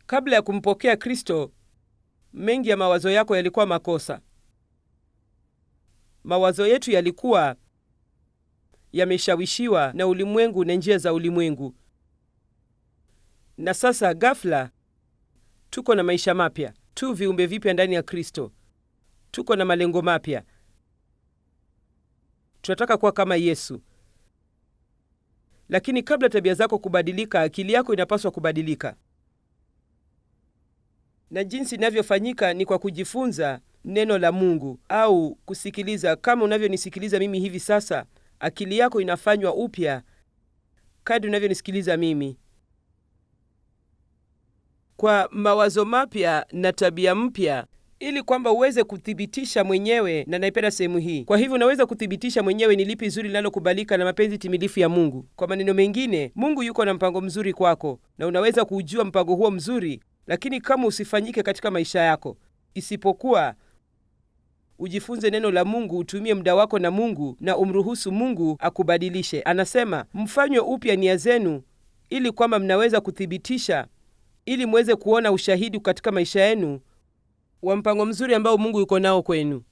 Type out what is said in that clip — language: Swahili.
Kabla ya kumpokea Kristo, mengi ya mawazo yako yalikuwa makosa. Mawazo yetu yalikuwa yameshawishiwa na ulimwengu na njia za ulimwengu. Na sasa ghafla tuko na maisha mapya, tu viumbe vipya ndani ya Kristo. Tuko na malengo mapya. Tunataka kuwa kama Yesu. Lakini kabla tabia zako kubadilika, akili yako inapaswa kubadilika. Na jinsi inavyofanyika ni kwa kujifunza neno la Mungu au kusikiliza. Kama unavyonisikiliza mimi hivi sasa, akili yako inafanywa upya kadri unavyonisikiliza mimi, kwa mawazo mapya na tabia mpya, ili kwamba uweze kuthibitisha mwenyewe. Na naipenda sehemu hii. Kwa hivyo unaweza kuthibitisha mwenyewe ni lipi zuri linalokubalika na mapenzi timilifu ya Mungu. Kwa maneno mengine, Mungu yuko na mpango mzuri kwako, na unaweza kujua mpango huo mzuri, lakini kama usifanyike katika maisha yako, isipokuwa ujifunze neno la Mungu, utumie muda wako na Mungu na umruhusu Mungu akubadilishe. Anasema, mfanywe upya nia zenu, ili kwamba mnaweza kuthibitisha, ili muweze kuona ushahidi katika maisha yenu wa mpango mzuri ambao Mungu yuko nao kwenu.